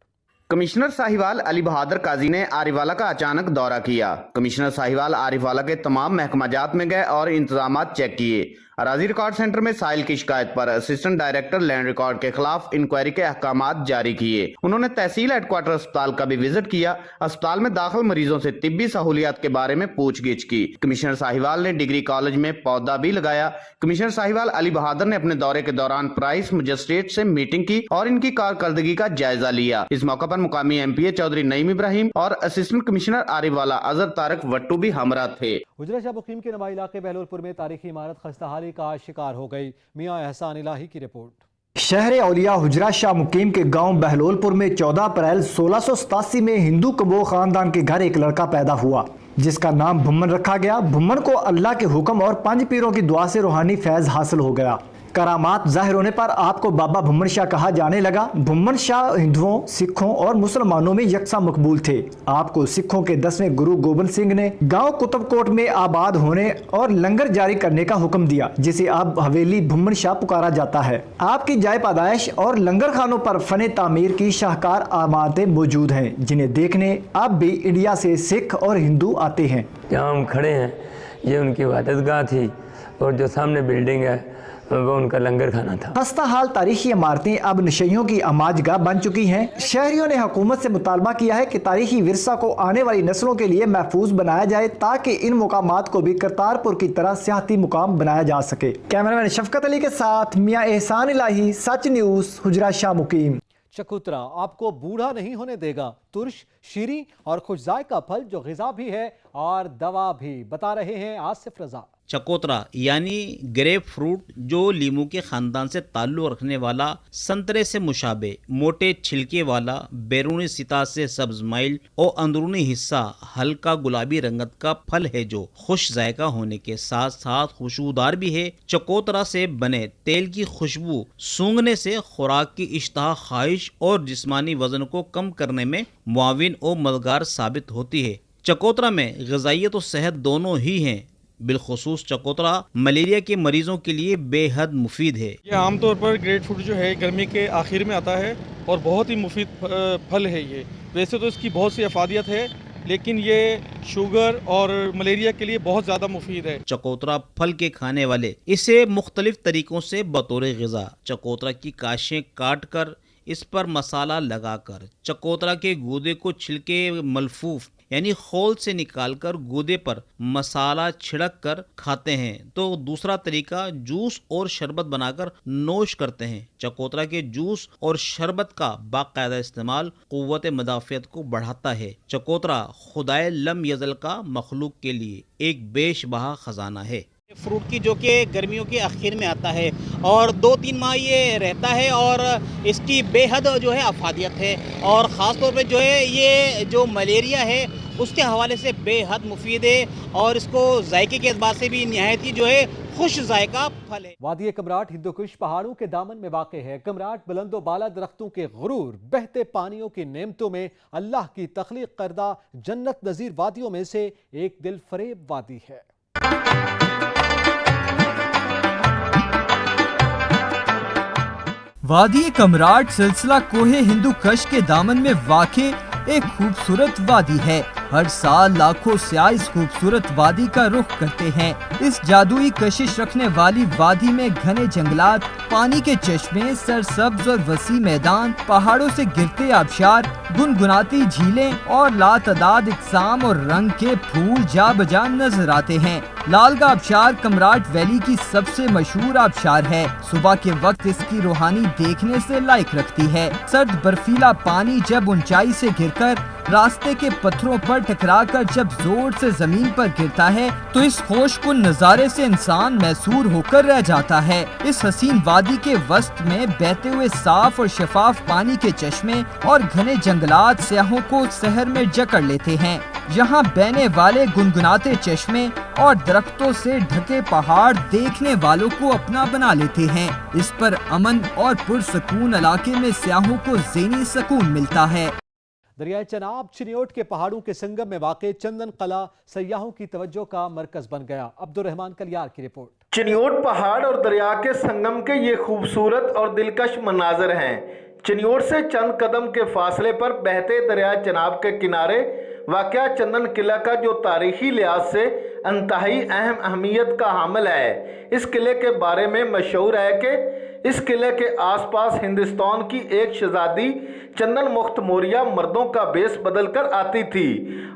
कमिश्नर साहिवाल अली बहादुर काजी ने आरिवाला का अचानक दौरा किया। कमिश्नर साहिवाल आरिवाला के तमाम महकमाजात में गए और इंतजामात चेक किए। अराजी रिकॉर्ड सेंटर में साहिल की शिकायत पर असिस्टेंट डायरेक्टर लैंड रिकॉर्ड के खिलाफ इंक्वायरी के अहकामात जारी किए। उन्होंने तहसील हेडक्वार्टर अस्पताल का भी विजिट किया। अस्पताल में दाखिल मरीजों से तिब्बी सहूलियात के बारे में पूछगिछ की। कमिश्नर साहिवाल ने डिग्री कॉलेज में पौधा भी लगाया। कमिश्नर साहिवाल अली बहादुर ने अपने दौरे के दौरान प्राइस मजिस्ट्रेट से मीटिंग की और इनकी कारकर्दगी का जायजा लिया। इस मौके पर मुकामी MPA चौधरी नईम इब्राहिम और असिस्टेंट कमिश्नर आरिवाला अजहर तारक वट्टू भी हमरा थे।
गुजरा शाह मुकीम के नवाई इलाके बहलोलपुर में तारीखी इमारत खस्ताहाली का शिकार हो गई। मियां एहसान इलाही की रिपोर्ट।
शहर औलिया हुजरा शाह मुकीम के गांव बहलोलपुर में 14 अप्रैल 1687 में हिंदू कबो खानदान के घर एक लड़का पैदा हुआ जिसका नाम भुम्मन रखा गया। भुम्मन को अल्लाह के हुक्म और 5 पीरों की दुआ से रूहानी फैज हासिल हो गया। करामात जाहिर होने पर आपको बाबा भुम्मन शाह कहा जाने लगा। भुम्मन शाह हिंदुओं, सिखों और मुसलमानों में यकसा मकबूल थे। आपको सिखों के 10वें गुरु गोबिंद सिंह ने गांव कुतुबकोट में आबाद होने और लंगर जारी करने का हुक्म दिया, जिसे अब हवेली भुम्मन शाह पुकारा जाता है। आपकी जाय पैदाइश और लंगर खानों पर फने तामीर की शाहकार आमादें मौजूद हैं, जिन्हें देखने अब भी इंडिया से सिख और हिंदू आते हैं।
जहाँ हम खड़े हैं ये उनकी इबादतगाह थी और जो सामने बिल्डिंग है वो उनका लंगर खाना था। खस्ता हाल तारीखी इमारतें अब नशइयों की अमाजगाह बन चुकी हैं। शहरियों ने हुकूमत से मुतालबा किया है कि तारीखी विरसा को आने वाली नस्लों के लिए महफूज बनाया जाए ताकि इन मुकामात को भी करतारपुर की तरह सियाहती मुकाम बनाया जा सके। कैमरामैन शफकत अली के साथ मियां एहसान इलाही, सच न्यूज़, हुजरा शाह मुकीम।
चकोतरा आपको बूढ़ा नहीं होने देगा। तुर्श, शीरी और खुश जायका फल जो ग़िज़ा भी है और दवा भी, बता रहे हैं आसिफ रजा।
चकोतरा यानी ग्रेप फ्रूट जो लीमू के ख़ानदान से ताल्लुक़ रखने वाला, संतरे से मुशाबे, मोटे छिलके वाला, बैरूनी सिता से सब्ज़ माइल और अंदरूनी हिस्सा हल्का गुलाबी रंगत का फल है जो खुश जायका होने के साथ साथ खुशबूदार भी है। चकोतरा से बने तेल की खुशबू सूंघने से खुराक की इश्तहा, ख्वाहिश और जिस्मानी वजन को कम करने में मुआविन और मददगार साबित होती है। चकोतरा में ग़िज़ाइयत और सेहत दोनों ही हैं। बिलखुसूस चकोतरा मलेरिया के मरीजों के लिए बेहद मुफीद है।
ये आमतौर पर ग्रेप फ्रूट जो है गर्मी के आखिर में आता है और बहुत ही मुफीद फल है ये। वैसे तो इसकी बहुत सी अफादियत है लेकिन ये शुगर और मलेरिया के लिए बहुत ज़्यादा मुफीद है।
चकोतरा फल के खाने वाले इसे मुख्तलिफ तरीक़ों से बतौर ग़िज़ा चकोतरा की काशें काट कर इस पर मसाला लगाकर चकोतरा के गूदे को छिलके मलफूफ यानी खोल से निकालकर गूदे पर मसाला छिड़क कर खाते हैं। तो दूसरा तरीका जूस और शरबत बनाकर नोश करते हैं। चकोतरा के जूस और शरबत का बाकायदा इस्तेमाल क़ुव्वत मदाफ़ियत को बढ़ाता है। चकोतरा खुदाए लम यज़ल का मखलूक के लिए एक बेशबहा ख़जाना है। फ्रूट की जो कि गर्मियों के आखिर में आता है और 2-3 माह ये रहता है और इसकी बेहद जो है अफादियत है और ख़ास तौर पे जो है ये जो मलेरिया है उसके हवाले से बेहद मुफीद है और इसको जायके के एतबार से भी निहायत ही जो है खुश जायका फल है।
वादी कमराट हिंदुकुश पहाड़ों के दामन में वाक़ है। कमराट बुलंदो बाला दरख्तों के गुरूर, बहते पानियों की नेमतों में अल्लाह की तख्लीक करदा जन्नत नज़ीर वादियों में से एक दिल फरेब वादी है।
वादी कमराट सिलसिला कोहे हिंदू कश के दामन में वाक़े एक खूबसूरत वादी है। हर साल लाखों स्याह इस खूबसूरत वादी का रुख करते हैं। इस जादुई कशिश रखने वाली वादी में घने जंगलात, पानी के चश्मे, सरसब्ज और वसी मैदान, पहाड़ों से गिरते आबशार, गुनगुनाती झीलें और लातदाद इकसाम और रंग के फूल जा बजा नजर आते हैं। लालगा आबशार कमराट वैली की सबसे मशहूर आबशार है। सुबह के वक्त इसकी रूहानी देखने से लायक रखती है। सर्द बर्फीला पानी जब ऊंचाई से गिरकर रास्ते के पत्थरों पर टकराकर जब जोर से जमीन पर गिरता है तो इस होशकुन नजारे से इंसान मैसूर होकर रह जाता है। इस हसीन वादी के वस्त में बहते हुए साफ और शफाफ पानी के चश्मे और घने जंगलात सयाहों को शहर में जकड़ लेते हैं। यहाँ बहने वाले गुनगुनाते चश्मे और दरख्तों से ढके पहाड़ देखने वालों को अपना बना लेते हैं। इस पर अमन और पुरसकून इलाके में सयाहों को ज़हनी सुकून मिलता है।
दरियाए चनाब चिनियोट के पहाड़ों के संगम में वाक़े चंदन कला सयाहों की तवज्जो का मरकज बन गया। अब्दुर्रहमान कलियार की रिपोर्ट।
चिनियोट पहाड़ और दरिया के संगम के ये खूबसूरत और दिलकश मनाजर हैं। चिनियोट से चंद कदम के फासले पर बहते दरियाए चनाब के किनारे वाक़या चंदन किला का जो तारीखी लिहाज से इंतहाई अहमियत का हामिल है। इस किले के बारे में मशहूर है कि इस किले के आसपास हिंदुस्तान की एक शहजादी चंदन मुख्त मौर्या मर्दों का भेष बदल कर आती थी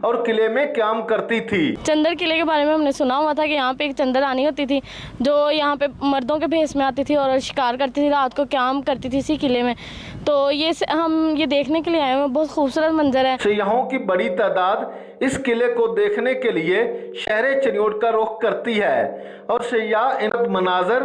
और किले में क्याम करती थी।
चंदर किले के बारे में हमने सुना हुआ था कि यहाँ पे एक चंदर रानी होती थी जो यहाँ पे मर्दों के भेष में आती थी और शिकार करती थी, रात को क्याम करती थी इसी किले में। तो हम ये देखने के लिए आए हैं, बहुत खूबसूरत मंजर है।
सयाहों की बड़ी तादाद इस किले को देखने के लिए शहर चिनियोट का रुख करती है और सयाह इन मनाजर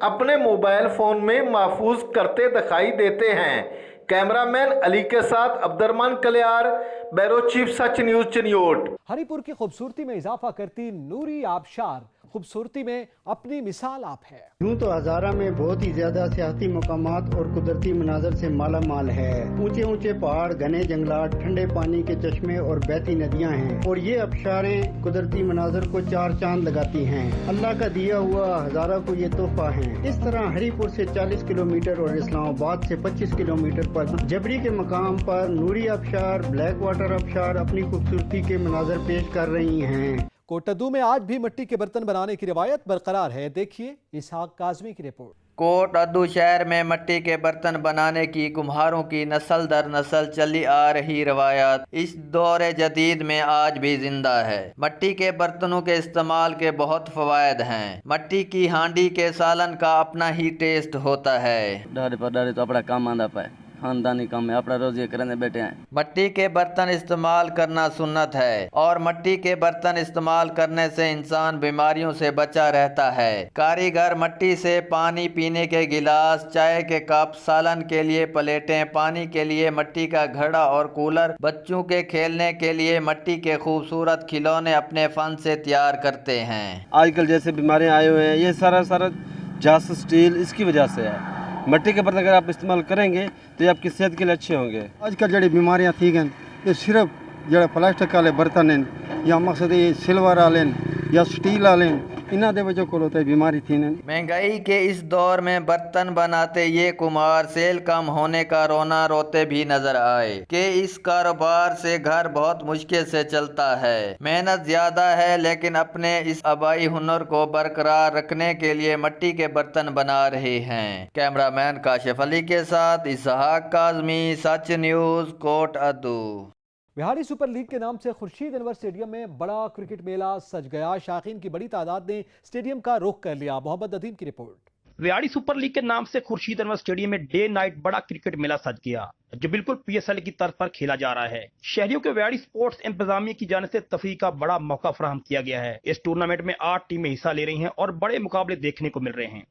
अपने मोबाइल फोन में महफूज करते दिखाई देते हैं। कैमरामैन अली के साथ अब्दुर्रहमान कलियार, ब्यूरो चीफ सच न्यूज चिनियोट।
हरिपुर की खूबसूरती में इजाफा करती नूरी आबशार खूबसूरती में अपनी मिसाल आप है।
यूँ तो हजारा में बहुत ही ज्यादा सियाहती मकामात और कुदरती मनाजर से माला माल है। ऊंचे ऊंचे पहाड़, घने जंगलात, ठंडे पानी के चश्मे और बहती नदियां हैं और ये आबशारें कुदरती मनाजर को चार चांद लगाती हैं। अल्लाह का दिया हुआ हजारा को ये तोहफा है। इस तरह हरिपुर से 40 किलोमीटर और इस्लामाबाद से 25 किलोमीटर पर जबरी के मकाम पर नूरी आबशार, ब्लैक वाटर आबशार अपनी खूबसूरती के मनाजर पेश कर रही हैं।
कोटद्दू में आज भी मिट्टी के बर्तन बनाने की रिवायत बरकरार है। देखिए इसहाक काज़मी की रिपोर्ट।
कोटद्दू शहर में मिट्टी के बर्तन बनाने की कुम्हारों की नस्ल दर नस्ल चली आ रही रवायत इस दौरे जदीद में आज भी जिंदा है। मिट्टी के बर्तनों के इस्तेमाल के बहुत फवायद हैं। मिट्टी की हांडी के सालन का अपना ही टेस्ट होता है।
डारे पर डारे तो अपना काम आंदा पाए, खानदानी काम है, अपना रोजी करने बैठे हैं।
मिट्टी के बर्तन इस्तेमाल करना सुन्नत है और मिट्टी के बर्तन इस्तेमाल करने से इंसान बीमारियों से बचा रहता है। कारीगर मिट्टी से पानी पीने के गिलास, चाय के कप, सालन के लिए प्लेटें, पानी के लिए मिट्टी का घड़ा और कूलर, बच्चों के खेलने के लिए मिट्टी के खूबसूरत खिलौने अपने फन से तैयार करते हैं।
आजकल जैसे बीमारियां आए हुए हैं, ये सारा जास स्टील इसकी वजह से है। मिट्टी के बर्तन अगर आप इस्तेमाल करेंगे तो ये आपकी सेहत के लिए अच्छे होंगे।
आजकल जड़ी बीमारियां थी गन ये सिर्फ जड़े प्लास्टिक वाले बर्तन हैं या मकसद ये सिल्वर वाले या स्टील वाले इन्हों के वजह को होता है बीमारी थी।
महंगाई के इस दौर में बर्तन बनाते ये कुम्हार सेल कम होने का रोना रोते भी नजर आए कि इस कारोबार से घर बहुत मुश्किल से चलता है। मेहनत ज्यादा है लेकिन अपने इस आबाई हुनर को बरकरार रखने के लिए मिट्टी के बर्तन बना रहे हैं। कैमरामैन काशिफ अली के साथ इसहाक काज़मी, सच news, Kot Addu.
Bihari super league के नाम से खुर्शीद अनवर स्टेडियम में बड़ा क्रिकेट मेला सज गया। शायकीन की बड़ी तादाद ने स्टेडियम का रुख कर लिया। मोहम्मद अदीम की रिपोर्ट।
बिहारी सुपर लीग के नाम से खुर्शीद अनवर स्टेडियम में डे नाइट बड़ा क्रिकेट मेला सज गया जो बिल्कुल PSL की तर्ज पर खेला जा रहा है। शहरियों के बिहारी स्पोर्ट्स इंतजामिया की जानिब से तफरीह का बड़ा मौका फराहम किया गया है। इस टूर्नामेंट में 8 टीमें हिस्सा ले रही हैं और बड़े मुकाबले देखने को मिल रहे हैं।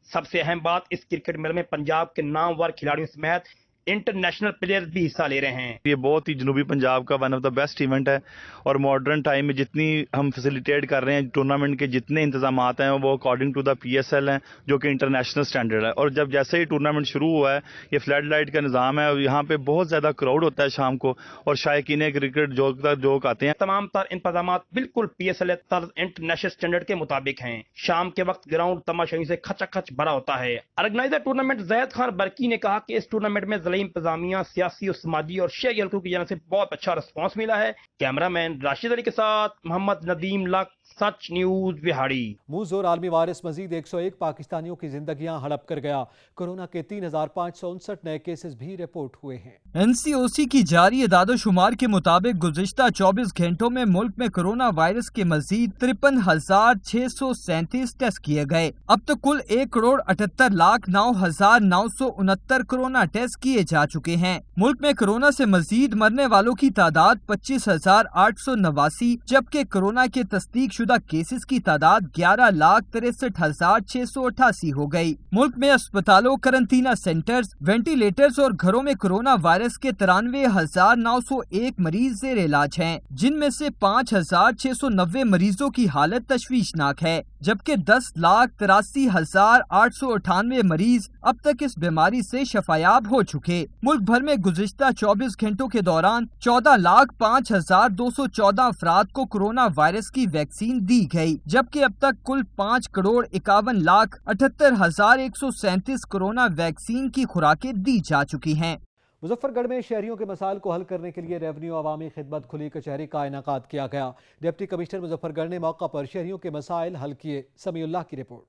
सबसे अहम बात, इस क्रिकेट मेले में पंजाब के नामवर खिलाड़ियों समेत इंटरनेशनल प्लेयर्स भी हिस्सा ले रहे हैं।
ये बहुत ही जनूबी पंजाब का one of the best event है और मॉडर्न टाइम में जितनी हम फैसिलिटेट कर रहे हैं, टूर्नामेंट के जितने इंतजाम हैं वो अकॉर्डिंग टू द PSL हैं जो कि इंटरनेशनल स्टैंडर्ड है। और जब जैसे ही टूर्नामेंट शुरू हुआ है, ये फ्लड लाइट का निज़ाम है और यहाँ पे बहुत ज़्यादा क्राउड होता है शाम को और शायकीन क्रिकेट जोक आते हैं।
तमाम तर इंतजाम बिल्कुल PSL तर्ज इंटरनेशनल स्टैंडर्ड के मुताबिक हैं। शाम के वक्त ग्राउंड तमाशाई से खचाखच भरा होता है। ऑर्गेनाइजर टूर्नामेंट ज़ैद खान बरकी ने कहा कि इस टूर्नामेंट में इंतजामिया, सियासी और समाजी और शहरी हलकों की जानिब से बहुत अच्छा रिस्पांस मिला है। कैमरामैन राशिद अली के साथ मोहम्मद नदीम लक, सच न्यूज बिहाड़ी।
मुंह जोर आलमी वायरस मजीद 101 पाकिस्तानियों की जिंदगियां हड़प कर गया। कोरोना के 3559 नए केसेस भी रिपोर्ट हुए हैं।
NCOC की जारी एदादोशुमार के मुताबिक गुज़िश्ता 24 घंटों में मुल्क में कोरोना वायरस के मजीद 53,637 टेस्ट किए गए। अब तक कुल 1,78,09,969 कोरोना टेस्ट किए जा चुके हैं। मुल्क में कोरोना से मजीद मरने वालों की तादाद 25,889, जबकि कोरोना के तस्दीक शुदा केसेस की तादाद 11,63,688 हो गई। मुल्क में अस्पतालों, करंटीना सेंटर्स, वेंटिलेटर्स और घरों में कोरोना वायरस के 93,901 मरीज जेर इलाज हैं, जिनमें से 5,690 मरीजों की हालत तशवीशनाक है, जबकि 10,83,898 मरीज अब तक इस बीमारी से शफायाब हो चुके। मुल्क भर में गुज़िश्ता 24 घंटों के दौरान 14,05,214 अफराद को कोरोना वायरस की वैक्सीन दी गई, जबकि अब तक कुल 5,51,78,137 कोरोना वैक्सीन की खुराकें दी जा चुकी हैं।
मुजफ्फरगढ़ में शहरियों के मसाइल को हल करने के लिए रेवेन्यू अवामी खिदमत खुली कचहरी का इनेकाद किया गया। डिप्टी कमिश्नर मुजफ्फरगढ़ ने मौका पर शहरियों के मसाइल हल किए। समीउल्लाह की रिपोर्ट।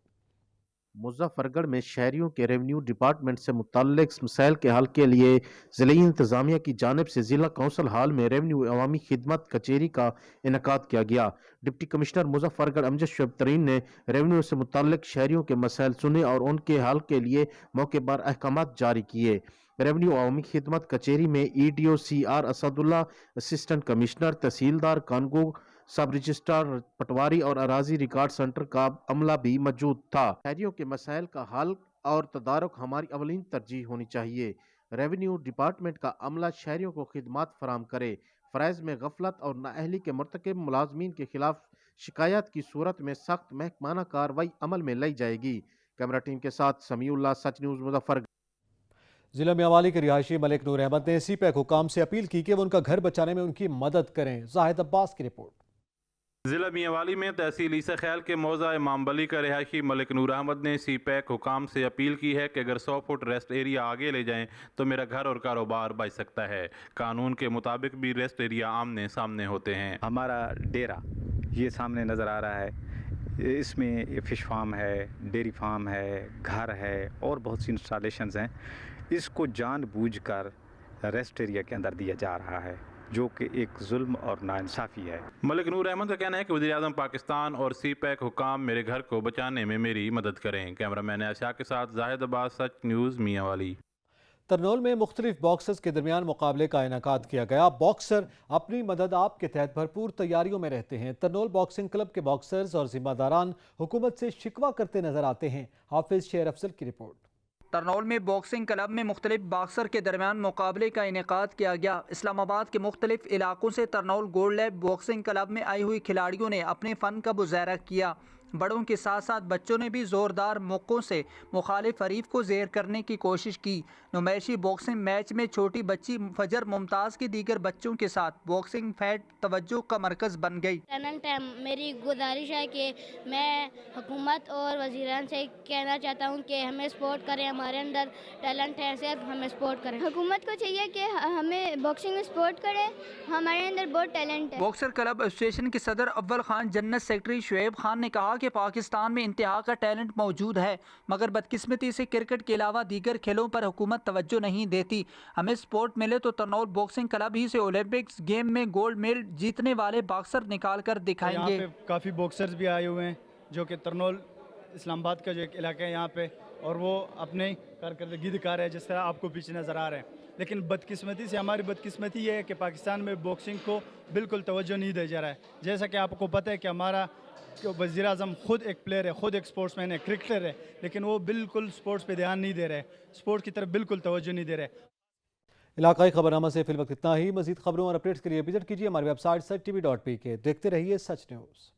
मुजफ्फरगढ़ में शहरियों के रेवेन्यू डिपार्टमेंट से मुताल्लिक मसाइल के हल के लिए ज़िला इंतज़ामिया की जानिब से ज़िला कौंसल हाल में रेवेन्यू अवामी खिदमत कचहरी का इनेकाद किया गया। डिप्टी कमिश्नर मुजफ्फरगढ़ अमजद शुएब तरीन ने रेवेन्यू से मुताल्लिक शहरियों के मसाइल सुने और उनके हल के लिए मौके पर अहकामात जारी किए। रेवेन्यू अवामी खिदमत कचहरी में EDO CR Asadullah, assistant commissioner, tehsildar qanungo, sub registrar पटवारी और अराजी रिकॉर्ड सेंटर का अमला भी मौजूद था। शहरियों के मसाइल का हल और तदारुक हमारी अवलीन तरजीह होनी चाहिए। रेवेन्यू डिपार्टमेंट का अमला शहरियों को खिदमात फराम करे। फ़राइज़ में गफलत और नाअहली के मुर्तकिब मुलाजमीन के खिलाफ शिकायत की सूरत में सख्त महकमाना कार्रवाई अमल में लाई जाएगी। कैमरा टीम के साथ समीउल्लाह, सच न्यूज़ मुजफ्फरगढ़।
जिला मियांवाली के रिहायशी मलिक नूर अहमद ने सीपैक हुकाम से अपील की कि वो उनका घर बचाने में उनकी मदद करें। जाहिद अब्बास की रिपोर्ट।
जिला मियांवाली में तहसील ईसा ख्याल के मौजा इमाम बली का रिहायशी मलिक नूर अहमद ने सीपैक हुकाम से अपील की है कि अगर 100 फुट रेस्ट एरिया आगे ले जाएं तो मेरा घर और कारोबार बच सकता है। कानून के मुताबिक भी रेस्ट एरिया आमने सामने होते हैं।
हमारा डेरा ये सामने नज़र आ रहा है, इसमें फ़िश फार्म है, डेयरी फार्म है, घर है और बहुत सी इंस्टॉलेशंस हैं। इसको जानबूझकर रेस्ट एरिया के अंदर दिया जा रहा है, जो कि एक जुल्म और नाइंसाफ़ी है।
मलिक नूर अहमद का कहना है कि वज़ीर-ए-आज़म पाकिस्तान और सीपैक हुकाम मेरे घर को बचाने में मेरी मदद करें। कैमरामैन आशा के साथ जाहिद अब्बास, सच न्यूज़ मियांवाली।
तरनोल में मुख्तलिफ बॉक्सर्स के दरमियान मुकाबले का इनेकाद किया गया। बॉक्सर अपनी मदद आप के तहत भरपूर तैयारियों में रहते हैं। तरनोल बॉक्सिंग क्लब के बॉक्सर्स और जिम्मेदारान हुकूमत से शिकवा करते नजर आते हैं। हाफिज शेर अफजल की रिपोर्ट।
तरनौल में बॉक्सिंग क्लब में मुख्तलिफ बॉक्सर के दरमियान मुकाबले का इनेकाद किया गया। इस्लामाबाद के मुख्तलिफ इलाकों से Tarnaul gold lab boxing club में आई हुई खिलाड़ियों ने अपने फ़न का मुजाहरा किया। बड़ों के साथ साथ बच्चों ने भी ज़ोरदार मौक़ों से मुखालिफ हरीफ को ज़ेर करने की कोशिश की। नुमाइशी बॉक्सिंग मैच में छोटी बच्ची फजर मुमताज़ के दीगर बच्चों के साथ बॉक्सिंग फैट तवज्जो का मरकज़ बन गई।
टैलेंट है, मेरी गुजारिश है कि मैं हुकूमत और वज़ीरान से कहना चाहता हूँ कि हमें सपोर्ट करें। हमारे अंदर टैलेंट है, सिर्फ हमें सपोर्ट करें। हुकूमत को चाहिए कि हमें बॉक्सिंग में सपोर्ट करें, हमारे अंदर बहुत टैलेंट है।
बॉक्सर क्लब एसोसिएशन के सदर अव्वल खान जनरल सेक्रेटरी शुएब खान ने कहा कि पाकिस्तान में इंतहा का टैलेंट मौजूद है, मगर बदकिस्मती से क्रिकेट के अलावा दीगर खेलों पर हुकूमत तवज्जो नहीं देती। हमें स्पोर्ट मिले तो तरनौल बॉक्सिंग क्लब ही से ओलंपिक्स गेम में गोल्ड मेडल जीतने वाले बॉक्सर निकाल कर दिखाएंगे।
यहाँ पे काफ़ी बॉक्सर्स भी आए हुए हैं जो कि तरनौल इस्लामाबाद का जो एक इलाका है यहाँ पे, और वो अपने कारकर्दगी दिखा रहे हैं जिस तरह आपको पीछे नज़र आ रहे हैं। लेकिन बदकिस्मती से हमारी बदकिस्मती ये है कि पाकिस्तान में बॉक्सिंग को बिल्कुल तवज्जो नहीं दिया जा रहा है। जैसा कि आपको पता है कि हमारा वज़ीर-ए-आज़म खुद एक प्लेयर है, खुद एक स्पोर्ट्समैन है, क्रिकेटर है, लेकिन वो बिल्कुल स्पोर्ट्स पे ध्यान नहीं दे रहे, स्पोर्ट्स की तरफ बिल्कुल तवज्जो नहीं दे रहे।
इलाकाई खबरनामा से फिल वक्त इतना ही। मज़ीद खबरों और अपडेट्स के लिए विजिट कीजिए हमारी वेबसाइट sach.tv.pk। देखते रहिए सच न्यूज़।